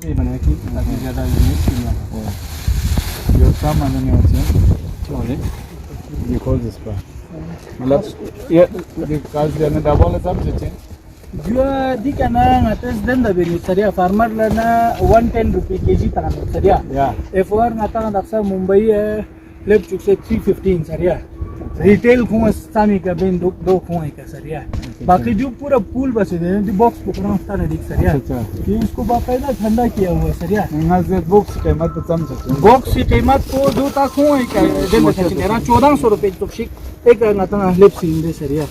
ऐसे बनाया कि ताकि ज़्यादा यूनिट नहीं ये काम आने नहीं होते ये खोल दिस पर मतलब ये काज देने डबल है सब चीज़ें Jua di kana ngates den da beni saria farmer lana 110 rupees kg tan saria. Yeah. F1 ngata daksa Mumbai lep chuk se 315 saria. Retail khun sami ka ben do khun ka saria. बाकी जो पूरा pool बसे हैं जो box को पूरा उठा नहीं दिख सरिया कि इसको बाकायदा ठंडा किया हुआ सरिया बॉक्स कीमत तो कम है बॉक्स की कीमत को दो तक हो एक दिन में चले रहा 1400 रुपए तो शिक एक नता लेप सीन दे सरिया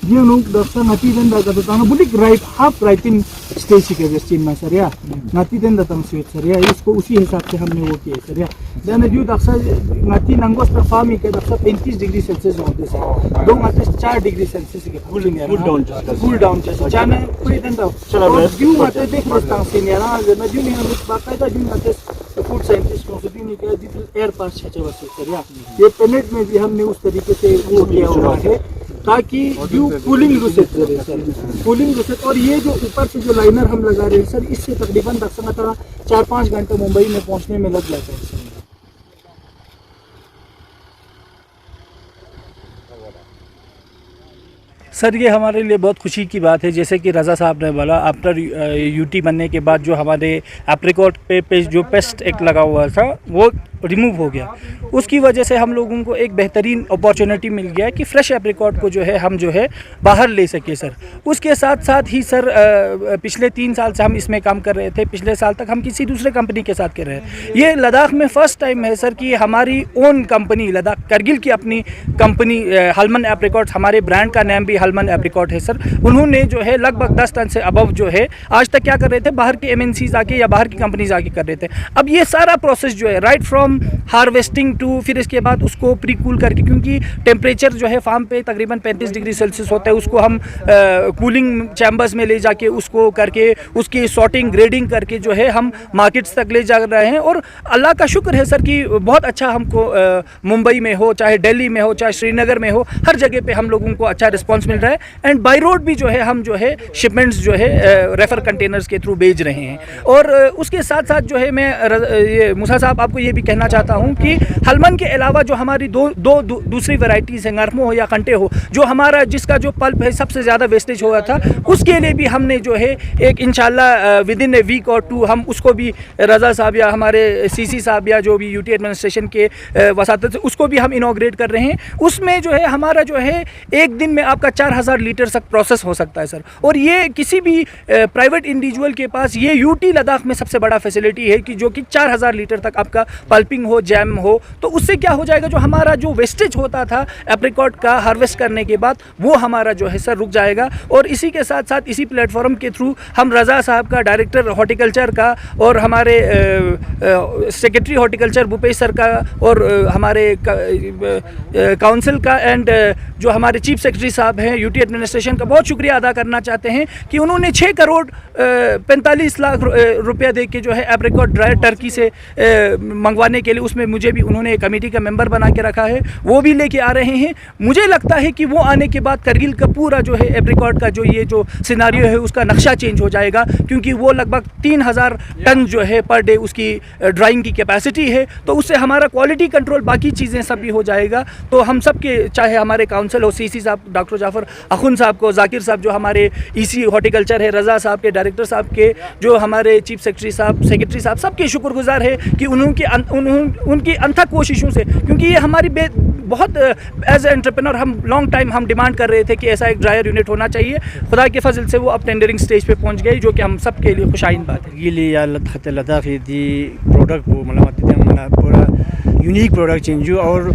ये लोग दफ्तर नती दिन दा तो ताना बुलिक राइट हाफ राइटिंग स्टेज के वेस्टिन में सरिया नती दिन दा तम स्वीट सरिया इसको उसी हिसाब से हमने वो किया सरिया देन जो दफ्तर नती नंगोस पर फार्म के दफ्तर 35 डिग्री सेल्सियस होते से दो नती 4 डिग्री सेल्सियस के कूल डाउन जैसे जाने कोई दिन दा चलो व्यू आते देख रस्ता से नेरा न जो नहीं हम बाकायदा जो नते फूड साइंटिस्ट को भी नहीं कहा एयर पास छचे वसे सरिया ये पेलेट में भी हमने उस तरीके से वो किया हुआ है ताकि जो कूलिंग लूसेट करे सर कूलिंग लूसेट और ये जो ऊपर से जो लाइनर हम लगा रहे हैं सर इससे तकरीबन 4-5 घंटे मुंबई में पहुंचने में लग जाता है सर सर ये हमारे लिए बहुत खुशी की बात है जैसे कि रज़ा साहब ने बोला आफ्टर यूटी बनने के बाद जो हमारे एप्रिकॉट पे जो पेस्ट एक्ट लगा हुआ था वो रिमूव हो गया उसकी वजह से हम लोगों को एक बेहतरीन अपॉर्चुनिटी मिल गया कि फ्रेश एप्रिकॉट को जो है हम जो है बाहर ले सके सर उसके साथ साथ ही सर पिछले 3 साल से हम इसमें काम कर रहे थे पिछले साल तक हम किसी दूसरे कंपनी के साथ कर रहे हैं ये लद्दाख में फ़र्स्ट टाइम है सर कि हमारी ओन कंपनी लद्दाख करगिल की अपनी कंपनी हलमन एप्रिकॉट हमारे ब्रांड का नाम भी हलमन एप्रिकॉट है सर उन्होंने जो है लगभग 10 टन से अबव जो है आज तक क्या कर रहे थे बाहर के MNCs आके या बाहर की कंपनीज आके कर रहे थे अब ये सारा प्रोसेस जो है राइट फ्रॉम हार्वेस्टिंग टू फिर इसके बाद उसको प्री कूल करके क्योंकि टेम्परेचर जो है फार्म पे तकरीबन 35 डिग्री सेल्सियस होता है उसको हम कूलिंग चैम्बर्स में ले जाके उसको करके उसकी सॉर्टिंग ग्रेडिंग करके जो है हम मार्केट्स तक ले जा रहे हैं और अल्लाह का शुक्र है सर कि बहुत अच्छा हमको मुंबई में हो चाहे दिल्ली में हो चाहे श्रीनगर में हो हर जगह पे हम लोगों को अच्छा रिस्पॉन्स मिल रहा है एंड बाई रोड भी जो है हम जो है शिपमेंट्स जो है रेफर कंटेनर्स के थ्रू भेज रहे हैं और उसके साथ साथ जो है मैं ये मूसा साहब आपको ये भी कहना चाहता हूँ कि हलमन के अलावा जो हमारी दूसरी वैरायटीज़ है नरमो हो या कंटे हो जो हमारा जिसका जो पल्प है सबसे ज़्यादा वेस्टेज हुआ था उसके लिए भी हमने जो है एक इंशाल्लाह विद इन ए वीक और 2 हम उसको भी रज़ा साहब या हमारे CC साहब या जो भी यूटी एडमिनिस्ट्रेशन के वसातत से उसको भी हम इनॉग्रेट कर रहे हैं उसमें जो है हमारा जो है एक दिन में आपका 4000 लीटर तक प्रोसेस हो सकता है सर और ये किसी भी प्राइवेट इंडिविजुअल के पास ये यूटी लद्दाख में सबसे बड़ा फैसिलिटी है कि जो कि 4000 लीटर तक आपका पल्पिंग हो जैम हो तो उससे क्या हो जाएगा जो हमारा जो वेस्टेज होता था एप्रिकॉट का हार्वेस्ट करने के बाद वो हमारा जो है सर रुक जाएगा और इसी के साथ साथ इसी प्लेटफॉर्म के थ्रू हम रज़ा साहब का डायरेक्टर हॉर्टिकल्चर का और हमारे सेक्रेटरी हॉर्टिकल्चर भूपेश सर का और हमारे काउंसिल का एंड जो हमारे चीफ सेक्रेटरी साहब हैं यूटी एडमिनिस्ट्रेशन का बहुत शुक्रिया अदा करना चाहते हैं कि उन्होंने 6 करोड़ 45 लाख रुपया दे के जो है एप्रिकॉट ड्राई टर्की से मंगवाने के लिए उसमें मुझे भी उन्होंने एक कमेटी का मेंबर बना के रखा है वो भी लेके आ रहे हैं मुझे लगता है कि वो आने के बाद करगिल का पूरा जो है एप्रिकॉट का जो ये जो सिनारियो है उसका नक्शा चेंज हो जाएगा क्योंकि वो लगभग 3000 टन जो है पर डे उसकी ड्राइंग की कैपेसिटी है तो उससे हमारा क्वालिटी कंट्रोल बाकी चीज़ें सब भी हो जाएगा तो हम सब के चाहे हमारे काउंसिल हो CC साहब डॉक्टर जाफर अखुन साहब को जाकिर साहब जो हमारे EC हॉर्टिकल्चर है रज़ा साहब के डायरेक्टर साहब के जो हमारे चीफ सेक्रेटरी साहब सबके शुक्रगुजार है कि उनकी अनथक कोशिशों से क्योंकि ये हमारी बहुत एज ए एंटरप्रेन्योर हम लॉन्ग टाइम हम डिमांड कर रहे थे कि ऐसा एक ड्रायर यूनिट होना चाहिए खुदा के फजल से वो अब टेंडरिंग स्टेज पे पहुंच गई जो कि हम सब के लिए खुशाइन बात है ये या लद्दाख दी प्रोडक्ट को मतलब पूरा यूनिक प्रोडक्ट चेंज और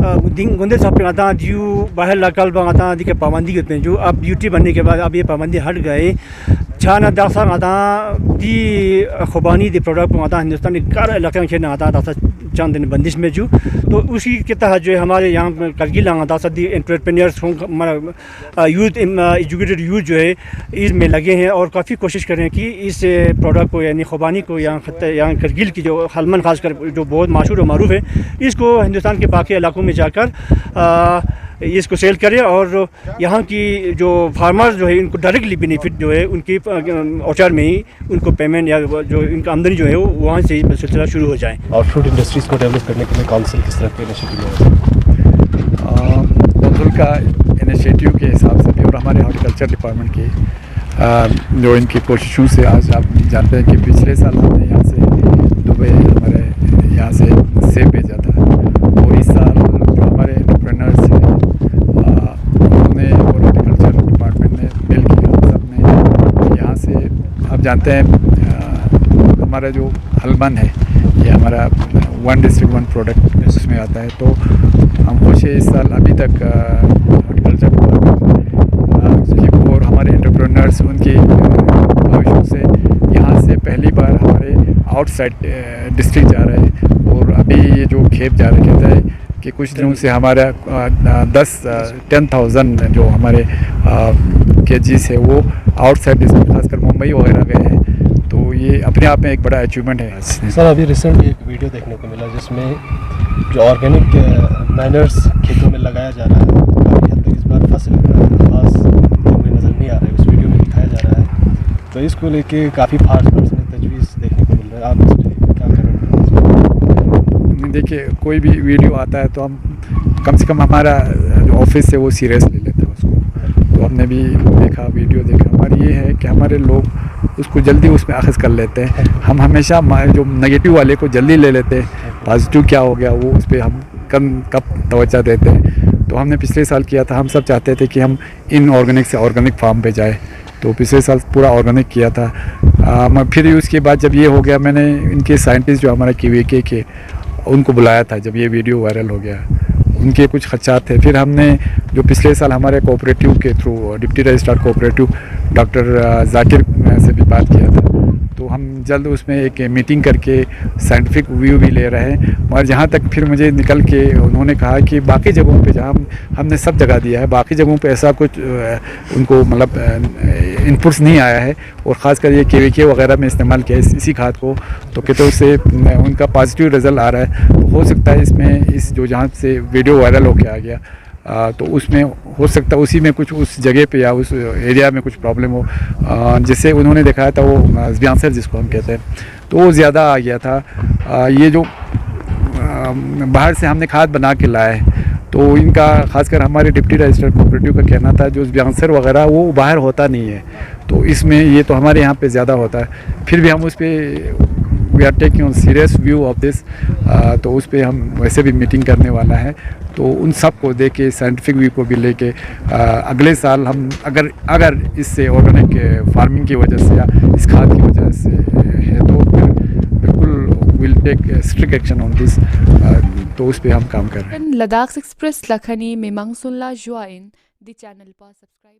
गुंदे साहब पे आता जो बाहर लकल बंगाता दी के पाबंदी करते हैं जो अब यूटी बनने के बाद अब ये पाबंदी हट गए छाना दासा आता दी खुबानी दी प्रोडक्ट आता हिंदुस्तान कर इलाके में आता दासा चंद दिन बंदिश में जो तो उसी के तहत जो है हमारे यहाँ करगिल आता दी एंटरप्रेन्योर्स यूथ एजुकेटेड यूथ जो है इसमें लगे हैं और काफ़ी कोशिश कर रहे हैं कि इस प्रोडक्ट को यानी खुबानी को यहाँ करगिल की जो हलमन खासकर जो बहुत मशहूर और मरूफ है इसको हिंदुस्तान के बाकी इलाकों में जाकर इसको सेल करें और यहाँ की जो फार्मर्स जो है इनको डायरेक्टली बेनिफिट जो है उनकी औचार में ही उनको पेमेंट या जो इनका आमदनी जो है वो वहाँ से ही सिलसिला शुरू हो जाए। और फ्रूट इंडस्ट्रीज़ को डेवलप करने के लिए काउंसिल किस तरह के इनिशिएटिव है? कौंसिल का इनिशिएटिव के हिसाब से भी और हमारे हॉर्टिकल्चर डिपार्टमेंट की जो इनकी कोशिशों से आज आप जानते हैं कि पिछले साल हमने यहाँ से दुबई हमारे यहाँ से सेब भेजा था और इस साल जो हमारे एंटरप्रेन्योर्स हैं उन्होंने और हॉर्टिकल्चर डिपार्टमेंट ने मिल के हम सब ने यहाँ से आप जानते हैं हमारा जो हलमन है ये हमारा 1 डिस्ट्रिक्ट 1 प्रोडक्ट उसमें आता है। तो हम खुश है इस साल अभी तक हॉर्टिकल्चर डिपार्टमेंट और हमारे एंटरप्रेन्योर्स उनकी भविष्यों से यहाँ से पहली बार हमारे आउटसाइड डिस्ट्रिक्ट जा रहे हैं और अभी ये जो खेप जा रहे कहता है कि कुछ दिनों से हमारा 10,000 जो हमारे केजीज है वो आउटसाइड डिस्ट्रिक्ट खासकर मुंबई वगैरह गए हैं। तो ये अपने आप में एक बड़ा अचीवमेंट है। सर अभी रिसेंटली एक वीडियो देखने को मिला जिसमें जो ऑर्गेनिक मैनर्स खेतों में लगाया जा रहा है काफ़ी हद तक इस बार फसल खास हमें नज़र नहीं आ रहा है, उस वीडियो में दिखाया जा रहा है। तो इसको लेके काफ़ी फार्मर्स में तजवीज़ देखने को मिल रहा है, आप इस पर क्या करेंगे? देखिए कोई भी वीडियो आता है तो हम कम से कम हमारा जो ऑफिस है वो सीरियस ले लेते हैं उसको। तो हमने भी देखा वीडियो देखा, हमारी ये है कि हमारे लोग उसको जल्दी उसमें अख़ज़ कर लेते हैं। हम हमेशा जो नेगेटिव वाले को जल्दी ले लेते हैं, पॉजिटिव क्या हो गया वो उस पर हम कब तवज्जो देते हैं। तो हमने पिछले साल किया था, हम सब चाहते थे कि हम इनऑर्गेनिक से ऑर्गेनिक फार्म पे जाए, तो पिछले साल पूरा ऑर्गेनिक किया था। फिर उसके बाद जब ये हो गया मैंने इनके साइंटिस्ट जो हमारे QVK के उनको बुलाया था जब ये वीडियो वायरल हो गया, उनके कुछ खदशात थे। फिर हमने जो पिछले साल हमारे कोऑपरेटिव के through deputy registrar cooperative doctor Zakir से भी बात किया था, तो हम जल्द उसमें एक मीटिंग करके साइंटिफिक व्यू भी ले रहे हैं। और जहाँ तक फिर मुझे निकल के उन्होंने कहा कि बाकी जगहों पे जहाँ हमने सब जगह दिया है, बाकी जगहों पे ऐसा कुछ उनको मतलब इनपुट्स नहीं आया है और ख़ासकर ये KVK वगैरह में इस्तेमाल किया है इसी खाद को, तो कहते उससे उनका पॉजिटिव रिज़ल्ट आ रहा है। तो हो सकता है इसमें इस जो जहाँ से वीडियो वायरल होके आ गया तो उसमें हो सकता है उसी में कुछ उस जगह पे या उस एरिया में कुछ प्रॉब्लम हो, जिससे उन्होंने दिखाया था वो ज़्यादा जिसको हम कहते हैं, तो वो ज़्यादा आ गया था। ये जो बाहर से हमने खाद बना के लाए तो इनका खासकर हमारे डिप्टी रजिस्टर कोऑपरेटिव का कहना था जो ब्यांसर वगैरह वो बाहर होता नहीं है, तो इसमें ये तो हमारे यहाँ पे ज़्यादा होता है। फिर भी हम उस पर we are taking on serious view of this, तो उस पर हम वैसे भी मीटिंग करने वाला है। तो उन सब को दे के साइंटिफिक व्यू को भी लेके अगले साल हम अगर इससे ऑर्गेनिक फार्मिंग की वजह से या इस खाद की वजह से है तो फिर बिल्कुल will take strict action on this, तो उस पर हम काम कर रहे हैं। लद्दाख एक्सप्रेस लखनी मेमंग सुनला जुआइन द चैनल पर सब्सक्राइब